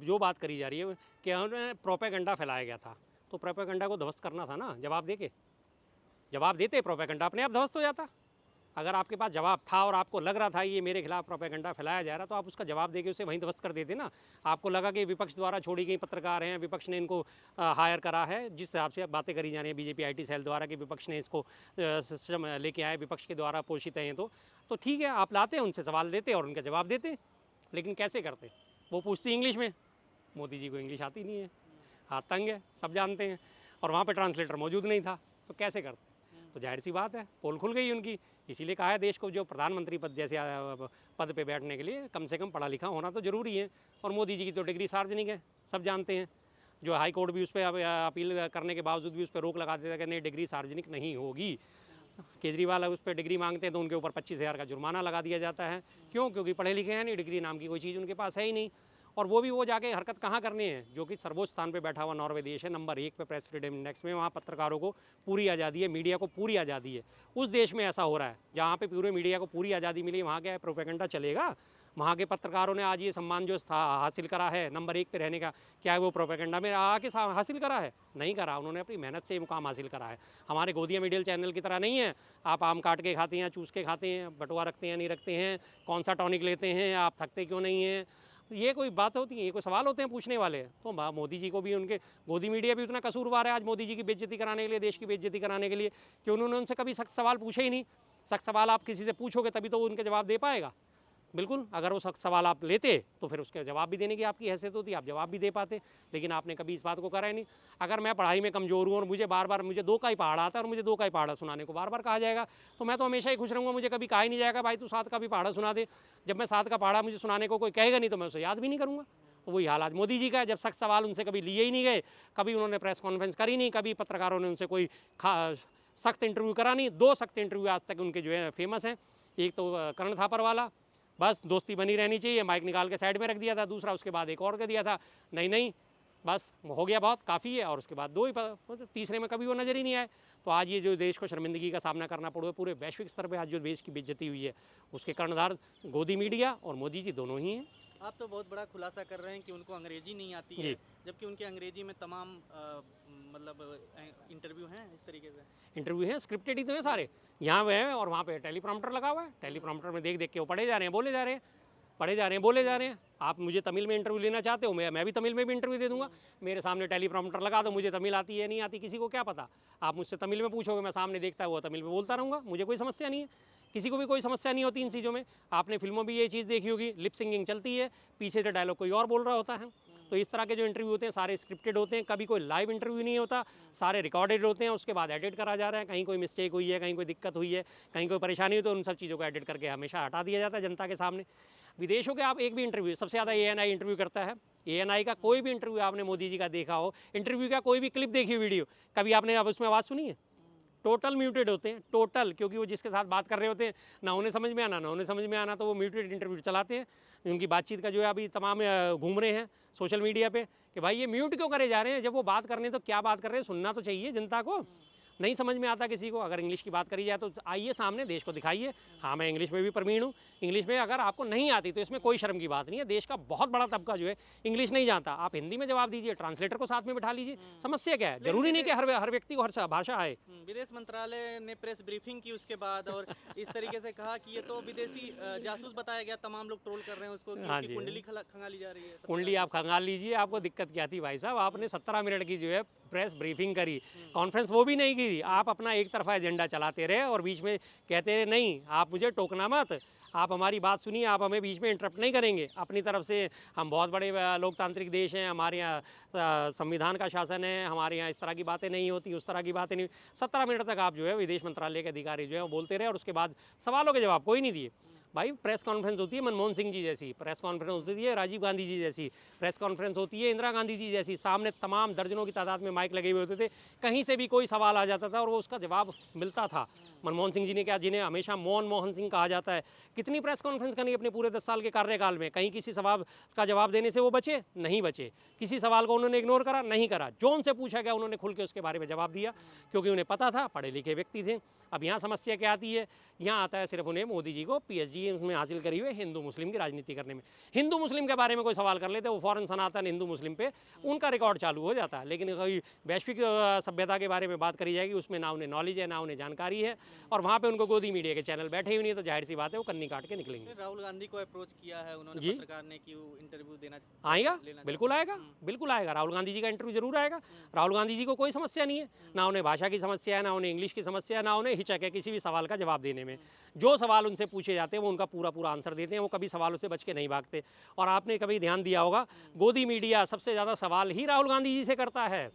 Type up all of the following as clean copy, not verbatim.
जो बात करी जा रही है कि उन्होंने प्रोपेगेंडा फैलाया गया था, तो प्रोपेगेंडा को ध्वस्त करना था ना, जवाब दे के। जवाब देते प्रोपेगेंडा अपने आप ध्वस्त हो जाता। अगर आपके पास जवाब था और आपको लग रहा था ये मेरे खिलाफ प्रोपेगेंडा फैलाया जा रहा, तो आप उसका जवाब देके उसे वहीं ध्वस्त कर देते ना। आपको लगा कि विपक्ष द्वारा छोड़ी गई पत्रकार हैं, विपक्ष ने इनको हायर करा है, जिस हिसाब से बातें करी जा रही हैं बीजेपी IT सेल द्वारा कि विपक्ष ने इसको सिस्टम लेके आए, विपक्ष के द्वारा पोषित हैं, तो ठीक है, आप लाते, उनसे सवाल देते और उनका जवाब देते। लेकिन कैसे करते? वो पूछती इंग्लिश में, मोदी जी को इंग्लिश आती नहीं है, हाथ तंग है, सब जानते हैं, और वहाँ पर ट्रांसलेटर मौजूद नहीं था, तो कैसे करते? तो जाहिर सी बात है, पोल खुल गई उनकी। इसीलिए कहा है देश को जो प्रधानमंत्री पद जैसे पद पे बैठने के लिए कम से कम पढ़ा लिखा होना तो ज़रूरी है। और मोदी जी की तो डिग्री सार्वजनिक है, सब जानते हैं। जो हाई कोर्ट भी उस पर अपील करने के बावजूद भी उस पर रोक लगा देता है कि नहीं, डिग्री सार्वजनिक नहीं होगी। केजरीवाल उस पर डिग्री मांगते हैं तो उनके ऊपर 25,000 का जुर्माना लगा दिया जाता है। क्यों? क्योंकि पढ़े लिखे हैं नहीं, डिग्री नाम की कोई चीज़ उनके पास है ही नहीं। और वो भी वो जाके हरकत कहाँ करनी है, जो कि सर्वोच्च स्थान पे बैठा हुआ नॉर्वे देश है, नंबर 1 पे प्रेस फ्रीडम इंडेक्स में। वहाँ पत्रकारों को पूरी आज़ादी है, मीडिया को पूरी आज़ादी है। उस देश में ऐसा हो रहा है जहाँ पे पूरे मीडिया को पूरी आज़ादी मिली, वहाँ क्या है, प्रोपेगेंडा चलेगा? वहाँ के पत्रकारों ने आज ये सम्मान जो हासिल करा है नंबर 1 पे रहने का, क्या है वो प्रोपेगेंडा में आके हासिल करा है? नहीं करा, उन्होंने अपनी मेहनत से ये मुकाम हासिल करा है। हमारे गोदिया मीडिया चैनल की तरह नहीं है, आप आम काट के खाते हैं, चूस के खाते हैं, बटुआ रखते हैं नहीं रखते हैं, कौन सा टॉनिक लेते हैं, आप थकते क्यों नहीं हैं, ये कोई बात होती है? ये कोई सवाल होते हैं पूछने वाले? तो मोदी जी को भी, उनके गोदी मीडिया भी उतना कसूरवार है आज मोदी जी की बेइज्जती कराने के लिए, देश की बेइज्जती कराने के लिए, कि उन्होंने उनसे कभी सख्त सवाल पूछे ही नहीं। सख्त सवाल आप किसी से पूछोगे तभी तो वो उनके जवाब दे पाएगा। बिल्कुल, अगर वो सख्त सवाल आप लेते तो फिर उसके जवाब भी देने की आपकी हैसियत होती, आप जवाब भी दे पाते। लेकिन आपने कभी इस बात को करा ही नहीं। अगर मैं पढ़ाई में कमज़ोर हूँ और मुझे बार बार मुझे 2 का ही पहाड़ा आता है और मुझे 2 का ही पहाड़ा सुनाने को बार बार कहा जाएगा, तो मैं तो हमेशा ही खुश रहूँगा। मुझे कभी कहा ही नहीं जाएगा भाई तू 7 का भी पहाड़ा सुना दे। जब मैं 7 का पहाड़ा मुझे सुनाने को कोई कहेगा नहीं तो मैं उसे याद भी नहीं करूँगा। तो वही हाल आज मोदी जी का है, जब सख्त सवाल उनसे कभी लिए ही नहीं गए, कभी उन्होंने प्रेस कॉन्फ्रेंस करी नहीं, कभी पत्रकारों ने उनसे कोई सख्त इंटरव्यू करा नहीं। 2 सख्त इंटरव्यू आज तक उनके जो है फेमस हैं। एक तो कर्ण थापर वाला, बस दोस्ती बनी रहनी चाहिए, माइक निकाल के साइड में रख दिया था। दूसरा उसके बाद एक और कर दिया था, नहीं नहीं बस हो गया बहुत काफ़ी है, और उसके बाद 2 ही, तीसरे में कभी वो नज़र ही नहीं आए। तो आज ये जो देश को शर्मिंदगी का सामना करना पड़ा पूरे वैश्विक स्तर पे, आज जो देश की बेइज्जती हुई है उसके कर्णधार गोदी मीडिया और मोदी जी दोनों ही हैं। आप तो बहुत बड़ा खुलासा कर रहे हैं कि उनको अंग्रेजी नहीं आती है, जबकि उनके अंग्रेजी में तमाम मतलब इंटरव्यू हैं इस तरीके से। इंटरव्यू हैं, स्क्रिप्टेड ही तो हैं सारे। यहाँ पे है और वहाँ पे टेलीप्रॉम्प्टर लगा हुआ है, टेलीप्रॉम्प्टर में देख देख के वो पढ़े जा रहे हैं, बोले जा रहे हैं, पढ़े जा रहे हैं, बोले जा रहे हैं। आप मुझे तमिल में इंटरव्यू लेना चाहते हो, मैं भी तमिल में भी इंटरव्यू दे दूंगा। मेरे सामने टेलीप्रॉम्प्टर लगा दो, मुझे तमिल आती है नहीं आती किसी को क्या पता। आप मुझसे तमिल में पूछोगे, मैं सामने देखता है वो तमिल में बोलता रहूँगा, मुझे कोई समस्या नहीं है। किसी को भी कोई समस्या नहीं होती इन चीज़ों में। आपने फिल्मों में ये चीज़ देखी होगी, लिप सिंगिंग चलती है, पीछे से डायलॉग कोई और बोल रहा होता है। तो इस तरह के जो इंटरव्यू होते हैं सारे स्क्रिप्टेड होते हैं, कभी कोई लाइव इंटरव्यू नहीं होता, सारे रिकॉर्डेड होते हैं, उसके बाद एडिट करा जा रहा है। कहीं कोई मिस्टेक हुई है, कहीं कोई दिक्कत हुई है, कहीं कोई परेशानी हुई, तो उन सब चीज़ों को एडिट करके हमेशा हटा दिया जाता है जनता के सामने। विदेशों के आप एक भी इंटरव्यू, सबसे ज़्यादा ANI इंटरव्यू करता है। ANI का कोई भी इंटरव्यू आपने मोदी जी का देखा हो, इंटरव्यू का कोई भी क्लिप देखी हो, वीडियो, कभी आपने अब उसमें आवाज़ सुनी है? टोटल म्यूटेड होते हैं, टोटल, क्योंकि वो जिसके साथ बात कर रहे होते हैं ना उन्हें समझ में आना, ना उन्हें समझ में आना, तो वो म्यूटेड इंटरव्यू चलाते हैं। उनकी बातचीत का जो है अभी तमाम घूम रहे हैं सोशल मीडिया पे कि भाई ये म्यूट क्यों करे जा रहे हैं, जब वो बात कर रहे हैं तो क्या बात कर रहे हैं, सुनना तो चाहिए जनता को। नहीं समझ में आता किसी को। अगर इंग्लिश की बात करी जाए तो आइए सामने, देश को दिखाइए। हाँ, मैं इंग्लिश में भी प्रवीण हूँ। इंग्लिश में अगर आपको नहीं आती तो इसमें कोई शर्म की बात नहीं है। देश का बहुत बड़ा तबका जो है इंग्लिश नहीं जानता, आप हिंदी में जवाब दीजिए, ट्रांसलेटर को साथ में बिठा लीजिए। समस्या क्या है? जरूरी नहीं कि हर व्यक्ति को हर भाषा आए। विदेश मंत्रालय ने प्रेस ब्रीफिंग की उसके बाद और इस तरीके से कहा कि ये तो विदेशी जासूस बताया गया, तमाम लोग ट्रोल कर रहे हैं उसको कि उसकी कुंडली खंगाली जा रही है। कुंडली आप खंगाल लीजिए, आपको दिक्कत क्या थी भाई साहब? आपने 17 मिनट की जो है प्रेस ब्रीफिंग करी, कॉन्फ्रेंस वो भी नहीं की। आप अपना एक तरफा एजेंडा चलाते रहे और बीच में कहते रहे नहीं आप मुझे टोकना मत, आप हमारी बात सुनिए, आप हमें बीच में इंटरप्ट नहीं करेंगे। अपनी तरफ से हम बहुत बड़े लोकतांत्रिक देश हैं, हमारे यहाँ संविधान का शासन है, हमारे यहाँ इस तरह की बातें नहीं होती, उस तरह की बातें नहीं। 17 मिनट तक आप जो है विदेश मंत्रालय के अधिकारी जो है वो बोलते रहे और उसके बाद सवालों के जवाब कोई नहीं दिए। भाई प्रेस कॉन्फ्रेंस होती है मनमोहन सिंह जी जैसी, प्रेस कॉन्फ्रेंस होती है राजीव गांधी जी जैसी, प्रेस कॉन्फ्रेंस होती है इंदिरा गांधी जी जैसी। सामने तमाम दर्जनों की तादाद में माइक लगे हुए होते थे, कहीं से भी कोई सवाल आ जाता था और वो उसका जवाब मिलता था। मनमोहन सिंह जी ने क्या, जिन्हें हमेशा मोहन सिंह कहा जाता है, कितनी प्रेस कॉन्फ्रेंस करनी अपने पूरे 10 साल के कार्यकाल में? कहीं किसी सवाल का जवाब देने से वो बचे? नहीं बचे। किसी सवाल को उन्होंने इग्नोर करा? नहीं करा। जो उनसे पूछा गया उन्होंने खुल के उसके बारे में जवाब दिया, क्योंकि उन्हें पता था, पढ़े लिखे व्यक्ति थे। अब यहाँ समस्या क्या आती है? यहाँ आता है सिर्फ उन्हें मोदी जी को PhD चीज़ें उसमें हासिल करी हुई है हिंदू मुस्लिम की राजनीति करने में। हिंदू मुस्लिम के बारे में कोई सवाल कर लेते वो फ़ौरन सनातन हिंदू मुस्लिम पे उनका रिकॉर्ड चालू हो जाता है। लेकिन कोई वैश्विक सभ्यता के बारे में बात करी जाएगी, उसमें ना उन्हें नॉलेज है ना उन्हें जानकारी है, और वहाँ पे उनको गोदी मीडिया के चैनल बैठे हुए नहीं, तो जाहिर सी बात है वो कन्नी काट के निकलेंगे। राहुल गांधी को अप्रोच किया है उन्होंने, जी। पत्रकार ने कि वो इंटरव्यू देना आएगा, लेना बिल्कुल चाहते आएगा, हैं। बिल्कुल आएगा। राहुल गांधी जी का इंटरव्यू जरूर आएगा। राहुल गांधी जी को कोई समस्या नहीं है, ना उन्हें भाषा की समस्या है, ना उन्हें इंग्लिश की समस्या है, ना उन्हें हिचक है किसी भी सवाल का जवाब देने में। जो सवाल उनसे पूछे जाते हैं वो उनका पूरा पूरा आंसर देते हैं, वो कभी सवालों से बच के नहीं भागते। और आपने कभी ध्यान दिया होगा, गोदी मीडिया सबसे ज़्यादा सवाल ही राहुल गांधी जी से करता है।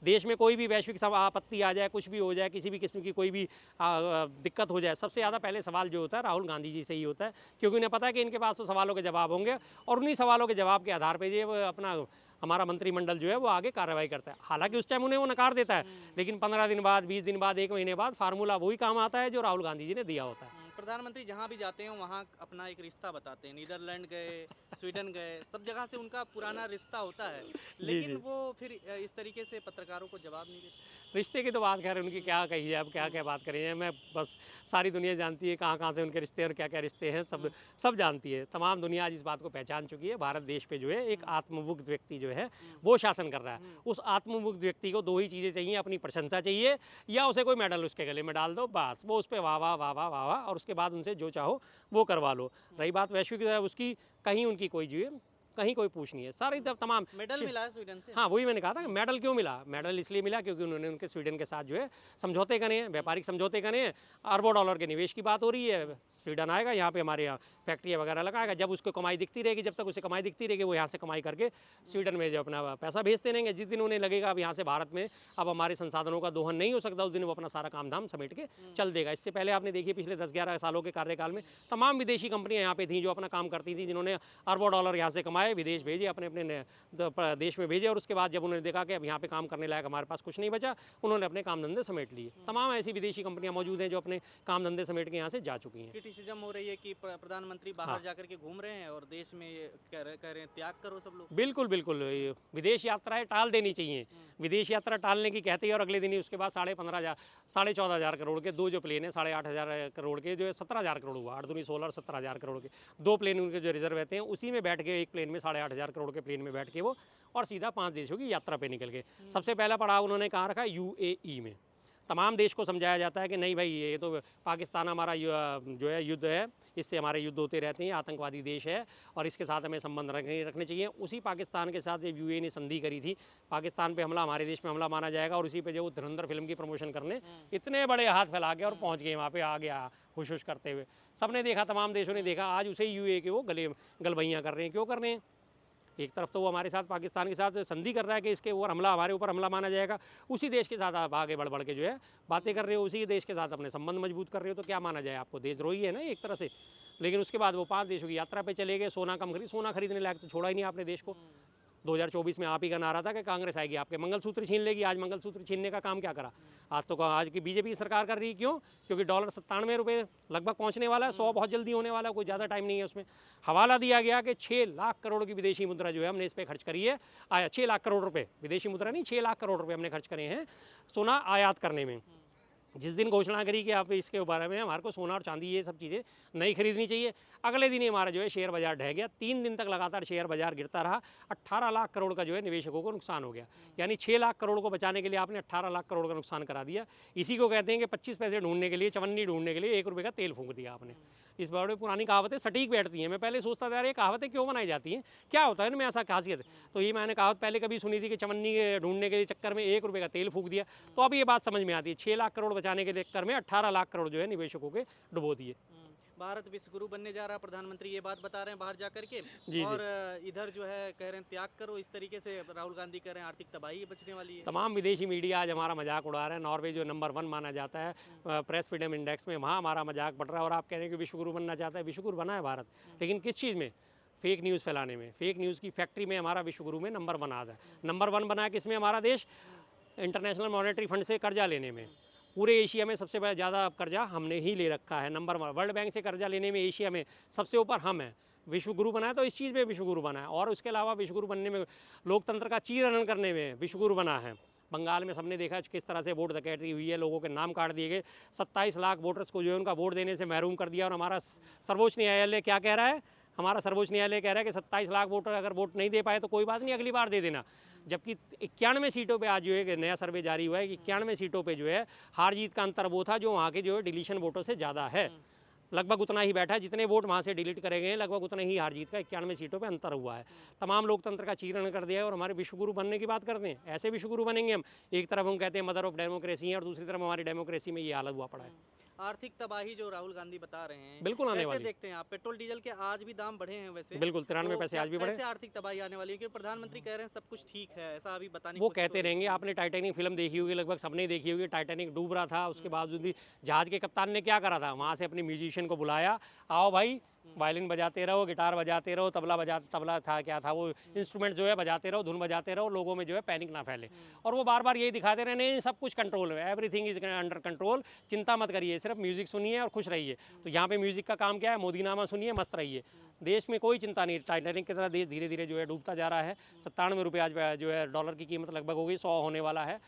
देश में कोई भी वैश्विक आपत्ति आ जाए, कुछ भी हो जाए, किसी भी किस्म की कोई भी दिक्कत हो जाए, सबसे ज़्यादा पहले सवाल जो होता है राहुल गांधी जी से ही होता है, क्योंकि उन्हें पता है कि इनके पास तो सवालों के जवाब होंगे, और उन्हीं सवालों के जवाब के आधार पर जो अपना हमारा मंत्रिमंडल जो है वो आगे कार्रवाई करता है। हालांकि उस टाइम उन्हें वो नकार देता है, लेकिन 15 दिन बाद, 20 दिन बाद, 1 महीने बाद फार्मूला वही काम आता है जो राहुल गांधी जी ने दिया होता है। प्रधानमंत्री जहाँ भी जाते हैं वहाँ अपना एक रिश्ता बताते हैं। नीदरलैंड गए, स्वीडन गए, सब जगह से उनका पुराना रिश्ता होता है, लेकिन वो फिर इस तरीके से पत्रकारों को जवाब नहीं देते। रिश्ते की तो बात खैर उनकी क्या कही है, अब क्या क्या बात करें। मैं बस, सारी दुनिया जानती है कहाँ कहाँ से उनके रिश्ते और क्या क्या रिश्ते हैं, सब जानती है। तमाम दुनिया आज इस बात को पहचान चुकी है। भारत देश पे जो है एक आत्ममुग्ध व्यक्ति जो है वो शासन कर रहा है। उस आत्ममुग्ध व्यक्ति को 2 ही चीज़ें चाहिए, अपनी प्रशंसा चाहिए या उसे कोई मेडल उसके गले में डाल दो, बस वो उस पर वाह वाह वाह वाह वाह वाह, और उसके बाद उनसे जो चाहो वो करवा लो। रही बात वैश्विक उसकी, कहीं उनकी कोई जो है कहीं कोई पूछ नहीं है। सारी तमाम मेडल मिला है स्वीडन से। हाँ, वही मैंने कहा था कि मेडल क्यों मिला। मेडल इसलिए मिला क्योंकि उन्होंने उनके स्वीडन के साथ जो है समझौते करे हैं, व्यापारिक समझौते करे हैं। अरबों डॉलर के निवेश की बात हो रही है। स्वीडन आएगा, यहाँ पे हमारे यहाँ फैक्ट्रियाँ वगैरह लगाएगा। जब उसको कमाई दिखती रहेगी, जब तक उसे कमाई दिखती रहेगी, वो यहाँ से कमाई करके स्वीडन में जो अपना पैसा भेजते रहेंगे। जिस दिन उन्हें लगेगा अब यहाँ से भारत में अब हमारे संसाधनों का दोहन नहीं हो सकता, उस दिन वो अपना सारा काम धाम समेट के चल देगा। इससे पहले आपने देखिए पिछले 10-11 सालों के कार्यकाल में तमाम विदेशी कंपनियाँ यहाँ पे थीं जो अपना काम करती थी, जिन्होंने अरबों डॉलर यहाँ से कमाए, विदेश भेजे, अपने अपने देश में भेजे, और उसके बाद जब उन्होंने देखा कि अब यहाँ पे काम करने लायक हमारे पास कुछ नहीं बचा, उन्होंने अपने काम धंधे समेट लिए। तमाम ऐसी विदेशी कंपनियां मौजूद हैं जो अपने काम धंधे समेट के यहाँ से जा चुकी हैं। क्रिटिसिज्म हो रही है कि प्रधानमंत्री बाहर जाकर के घूम रहे हैं और देश में कह रहे हैं त्याग करो सब लोग। बिल्कुल बिल्कुल, विदेश यात्राएं टाल देनी चाहिए। विदेश यात्रा टालने की कहते हैं और अगले दिन ही उसके बाद 14,500 करोड़ के 2 जो प्लेन है, 8,500 करोड़ के जो है 17,000 करोड़ हुआ, 8 दूनी 16 और 17,000 करोड़ के 2 प्लेन उनके जो रिजर्व रहते हैं, उसी में बैठ के एक प्लेन में 8,500 करोड़ के प्लेन में बैठ के वो और सीधा 5 देशों की यात्रा पे निकल गए। सबसे पहला पड़ाव उन्होंने कहाँ रखा, UAE में। तमाम देश को समझाया जाता है कि नहीं भाई, ये तो पाकिस्तान हमारा जो है युद्ध है, इससे हमारे युद्ध होते रहते हैं, आतंकवादी देश है और इसके साथ हमें संबंध रखने चाहिए। उसी पाकिस्तान के साथ जब UAE ने संधि करी थी, पाकिस्तान पे हमला हमारे देश में हमला माना जाएगा, और उसी पे जो धुरंधर फिल्म की प्रमोशन करने इतने बड़े हाथ फैला के और पहुँच गए वहाँ पे, आ गया हुश हुश करते हुए। सबने देखा, तमाम देशों ने देखा, आज उसे UAE के वो गलबैयाँ कर रहे हैं। क्यों कर रहे हैं? एक तरफ तो वो हमारे साथ पाकिस्तान के साथ संधि कर रहा है कि इसके ऊपर हमला, हमारे ऊपर हमला माना जाएगा, उसी देश के साथ आप आगे बढ़ बढ़ के जो है बातें कर रहे हो, उसी देश के साथ अपने संबंध मजबूत कर रहे हो, तो क्या माना जाए आपको? देशद्रोही है ना एक तरह से। लेकिन उसके बाद वो 5 देशों की यात्रा पे चले गए, सोना कम सोना खरीदने लायक तो छोड़ा ही नहीं आपने देश को। 2024 में आप ही का नारा था कि कांग्रेस आएगी आपके मंगलसूत्र छीन लेगी। आज मंगलसूत्र छीनने का काम क्या करा? आज की बीजेपी सरकार कर रही है। क्यों? क्योंकि डॉलर 97 रुपये लगभग पहुंचने वाला है, 100 बहुत जल्दी होने वाला है, कोई ज़्यादा टाइम नहीं है उसमें। हवाला दिया गया कि 6 लाख करोड़ की विदेशी मुद्रा जो है हमने इस पर खर्च करी है। 6 लाख करोड़ रुपये, विदेशी मुद्रा नहीं, 6 लाख करोड़ रुपये हमने खर्च करे हैं सोना आयात करने में। जिस दिन घोषणा करी कि आप इसके बारे में हमारे को सोना और चांदी ये सब चीज़ें नहीं खरीदनी चाहिए, अगले दिन ही हमारा जो है शेयर बाजार ढह गया। 3 दिन तक लगातार शेयर बाजार गिरता रहा। 18 लाख करोड़ का जो है निवेशकों को नुकसान हो गया। यानी 6 लाख करोड़ को बचाने के लिए आपने 18 लाख करोड़ का नुकसान करा दिया। इसी को कहते हैं कि 25 पैसे ढूंढने के लिए, चवन्नी ढूंढने के लिए 1 रुपये का तेल फूंक दिया आपने। इस बड़े पुरानी कहावतें सटीक बैठती हैं। मैं पहले सोचता था यार ये कहावतें क्यों बनाई जाती हैं, क्या होता है इनमें ऐसा खासियत? तो ये मैंने कहावत पहले कभी सुनी थी कि चवन्नी ढूंढने के चक्कर में 1 रुपये का तेल फूंक दिया। तो अब ये बात समझ में आती है, 6 लाख करोड़ बचाने के चक्कर में 18 लाख करोड़ जो है निवेशकों के डुबो दिए। भारत विश्व गुरु बनने जा रहा है, प्रधानमंत्री ये बात बता रहे हैं बाहर जाकर के। जी, और इधर जो है कह रहे हैं त्याग करो, इस तरीके से राहुल गांधी कह रहे हैं आर्थिक तबाही बचने वाली है। तमाम विदेशी मीडिया आज हमारा मजाक उड़ा रहा है। नॉर्वे जो नंबर 1 माना जाता है प्रेस फ्रीडम इंडेक्स में, वहाँ हमारा मजाक बढ़ रहा है और आप कह रहे हैं कि विश्व गुरु बनना चाहता है। विश्व गुरु बना है भारत, लेकिन किस चीज़ में? फेक न्यूज़ फैलाने में। फेक न्यूज़ की फैक्ट्री में हमारा विश्व गुरु में नंबर 1 आ जाए। नंबर 1 बना है किसमें हमारा देश? इंटरनेशनल मॉनेटरी फंड से कर्जा लेने में। पूरे एशिया में सबसे ज़्यादा कर्जा हमने ही ले रखा है, नंबर 1। वर्ल्ड बैंक से कर्जा लेने में एशिया में सबसे ऊपर हम हैं। विश्व गुरु बना है तो इस चीज़ में विश्व गुरु बना है। और उसके अलावा विश्व गुरु बनने में, लोकतंत्र का चीरहरण करने में विश्व गुरु बना है। बंगाल में सबने देखा किस तरह से वोट डकैती हुई है, लोगों के नाम काट दिए गए, 27 लाख वोटर्स को जो है उनका वोट देने से महरूम कर दिया। और हमारा सर्वोच्च न्यायालय क्या कह रहा है, हमारा सर्वोच्च न्यायालय कह रहा है कि 27 लाख वोटर अगर वोट नहीं दे पाए तो कोई बात नहीं, अगली बार दे देना। जबकि 91 सीटों पे आज जो है नया सर्वे जारी हुआ है कि 91 सीटों पे जो है हार जीत का अंतर वो था जो वहाँ के जो है डिलीशन वोटों से ज़्यादा है। लगभग उतना ही बैठा है, जितने वोट वहाँ से डिलीट करे गए हैं लगभग उतने ही हार जीत का 91 सीटों पे अंतर हुआ है। तमाम लोकतंत्र का चीरण कर दिया है। और हमारे विश्वगुरु बनने की बात करते हैं, ऐसे विश्वगुरु बनेंगे हम। एक तरफ हम कहते हैं मदर ऑफ डेमोक्रेसी है और दूसरी तरफ हमारी डेमोक्रेसी में ये हालत हुआ पड़ा है। आर्थिक तबाही जो राहुल गांधी बता रहे हैं, बिल्कुल आने कैसे वाली। देखते हैं आप? पेट्रोल डीजल के आज भी दाम बढ़े हैं वैसे, बिल्कुल 93 पैसे आज भी बढ़े। कैसे आर्थिक तबाही आने वाली है? क्योंकि प्रधानमंत्री कह रहे हैं सब कुछ ठीक है, ऐसा अभी बताने की वो कोशिश कहते हो रही रहेंगे। है। आपने टाइटैनिक फिल्म देखी होगी, लगभग सबने देखी होगी। टाइटैनिक डूब रहा था, उसके बावजूद भी जहाज के कप्तान ने क्या करा था, वहाँ से अपने म्यूजिशियन को बुलाया, आओ भाई वायलिन बजाते रहो, गिटार बजाते रहो, तबला था क्या था वो इंस्ट्रूमेंट जो है बजाते रहो, धुन बजाते रहो, लोगों में जो है पैनिक ना फैले। और वो बार बार यही दिखाते रहे नहीं सब कुछ कंट्रोल है, एवरीथिंग इज अंडर कंट्रोल, चिंता मत करिए, सिर्फ म्यूजिक सुनिए और खुश रहिए। तो यहाँ पे म्यूजिक का काम क्या है, मोदी नामा सुनिए, मस्त रहिए, देश में कोई चिंता नहीं। टाइटैनिक की तरह देश धीरे धीरे जो है डूबता जा रहा है। 97 रुपये आज जो है डॉलर की कीमत लगभग हो गई, 100 होने वाला है।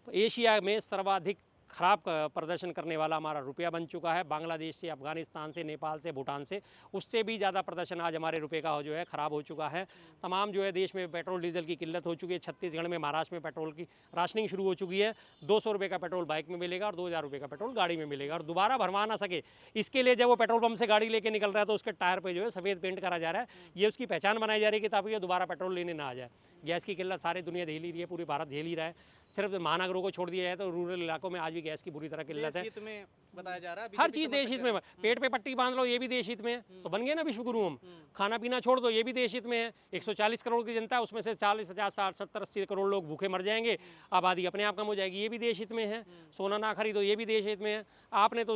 एशिया में सर्वाधिक खराब प्रदर्शन करने वाला हमारा रुपया बन चुका है। बांग्लादेश से, अफगानिस्तान से, नेपाल से, भूटान से, उससे भी ज़्यादा प्रदर्शन आज हमारे रुपये का जो है ख़राब हो चुका है। तमाम जो है देश में पेट्रोल डीजल की किल्लत हो चुकी है। छत्तीसगढ़ में, महाराष्ट्र में पेट्रोल की राशनिंग शुरू हो चुकी है। 200 रुपये का पेट्रोल बाइक में मिलेगा और 2000 रुपये का पेट्रोल गाड़ी में मिलेगा। और दोबारा भरवा ना सके इसके लिए जब वो पेट्रोल पंप से गाड़ी लेके निकल रहा है तो उसके टायर पर जो है सफ़ेद पेंट करा जा रहा है। ये उसकी पहचान बनाई जा रही है कि ताकि ये दोबारा पेट्रोल लेने ना आ जाए। गैस की किल्लत सारी दुनिया झेल ही रही है, पूरी भारत झेल ही रहा है। सिर्फ महानगरों को छोड़ दिया जाए तो रूरल इलाकों में आज भी गैस की बुरी तरह किल्लत है। देश हित में बताया जा रहा है, हर बीजेपी चीज़ देश हित में। पेट पे पट्टी बांध लो ये भी देश हित में है, तो बन गए ना विश्वगुरु हम। खाना पीना छोड़ दो ये भी देश हित में है। 140 करोड़ की जनता है, उसमें से 40, 50, 60, 70, 80 करोड़ लोग भूखे मर जाएंगे, आबादी अपने आप कम हो जाएगी, ये भी देश हित में है। सोना ना खरीदो ये भी देश हित में है। आपने तो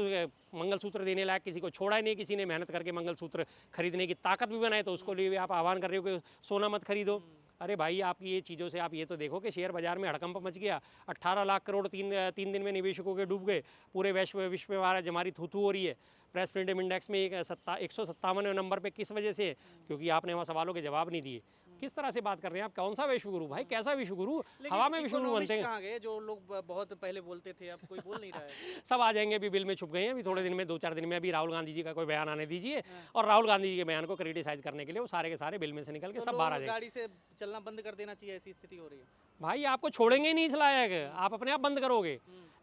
मंगलसूत्र देने लायक किसी को छोड़ा ही नहीं, किसी ने मेहनत करके मंगलसूत्र खरीदने की ताकत भी बनाई, तो उसको लिए भी आप आह्वान कर रहे हो कि सोना मत खरीदो। अरे भाई आपकी ये चीज़ों से आप ये तो देखो कि शेयर बाजार में हड़कंप मच गया। 18 लाख करोड़ तीन दिन में निवेशकों के डूब गए। पूरे विश्व में हमारी थू हो रही है। प्रेस फ्रीडम इंडेक्स में 157वें नंबर पे किस वजह से? क्योंकि आपने वहाँ सवालों के जवाब नहीं दिए। किस तरह से बात कर रहे हैं आप? कौन सा विश्वगुरु भाई, कैसा विश्वगुरु? हवा में विश्वगुरु बनते हैं। कहाँ गए जो लोग बहुत पहले बोलते थे, अब कोई बोल नहीं रहा है। सब आ जाएंगे, अभी बिल में छुप गए हैं। अभी थोड़े दिन में, 2-4 दिन में अभी राहुल गांधी जी का कोई बयान आने दीजिए और राहुल गांधी जी के बयान को क्रिटिसाइज करने के लिए वो सारे के सारे बिल में से निकल के सब बाहर आ जाएंगे। गाड़ी से चलना बंद कर देना चाहिए, ऐसी स्थिति हो रही है। भाई आपको छोड़ेंगे ही नहीं इस लायक, आप अपने आप बंद करोगे।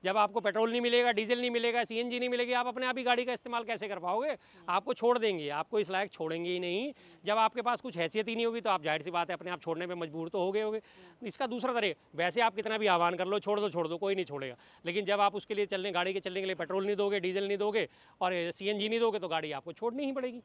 जब आपको पेट्रोल नहीं मिलेगा, डीजल नहीं मिलेगा, सीएनजी नहीं मिलेगी, आप अपने आप ही गाड़ी का इस्तेमाल कैसे कर पाओगे? आपको छोड़ देंगे, आपको इस लायक छोड़ेंगे ही नहीं। जब आपके पास कुछ हैसियत ही नहीं होगी तो आप जाहिर सी बात है अपने आप छोड़ने पे मजबूर तो हो गए होगे। इसका दूसरा तरीका, वैसे आप कितना भी आह्वान कर लो छोड़ दो, कोई नहीं छोड़ेगा। लेकिन जब आप उसके लिए गाड़ी के चलने के लिए पेट्रोल नहीं दोगे, डीजल नहीं दोगे और सीएनजी नहीं दोगे तो गाड़ी आपको छोड़नी ही पड़ेगी।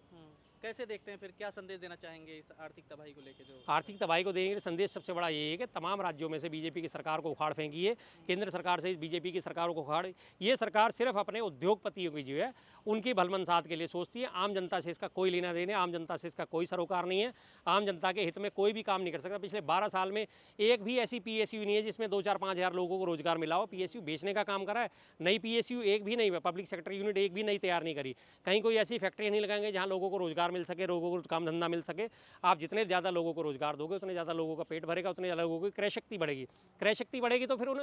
कैसे देखते हैं फिर, क्या संदेश देना चाहेंगे इस आर्थिक तबाही को लेकर? जो आर्थिक तबाही को देने के संदेश सबसे बड़ा ये है कि तमाम राज्यों में से बीजेपी की सरकार को उखाड़ फेंकी है। केंद्र सरकार से बीजेपी की सरकारों को उखाड़, ये सरकार सिर्फ अपने उद्योगपतियों की जो है उनकी भलमनसाहत के लिए सोचती है। आम जनता से इसका कोई लेना देना, आम जनता से इसका कोई सरोकार नहीं है। आम जनता के हित में कोई भी काम नहीं कर सकता। पिछले 12 साल में एक भी ऐसी PSU नहीं है जिसमें 2-4-5 हज़ार लोगों को रोजगार मिला हो। PSU बेचने का काम करा है। नई PSU एक भी नहीं, पब्लिक सेक्टर यूनिट एक भी नई तैयार नहीं करी। कहीं कोई ऐसी फैक्ट्री नहीं लगाएंगे जहाँ लोगों को रोजगार मिल सके, लोगों को काम धंधा मिल सके। आप जितने ज़्यादा लोगों को रोजगार दोगे उतने ज़्यादा लोगों का पेट भरेगा, उतने ज़्यादा लोगों की क्रय शक्ति बढ़ेगी। क्रय शक्ति बढ़ेगी तो फिर उन्हें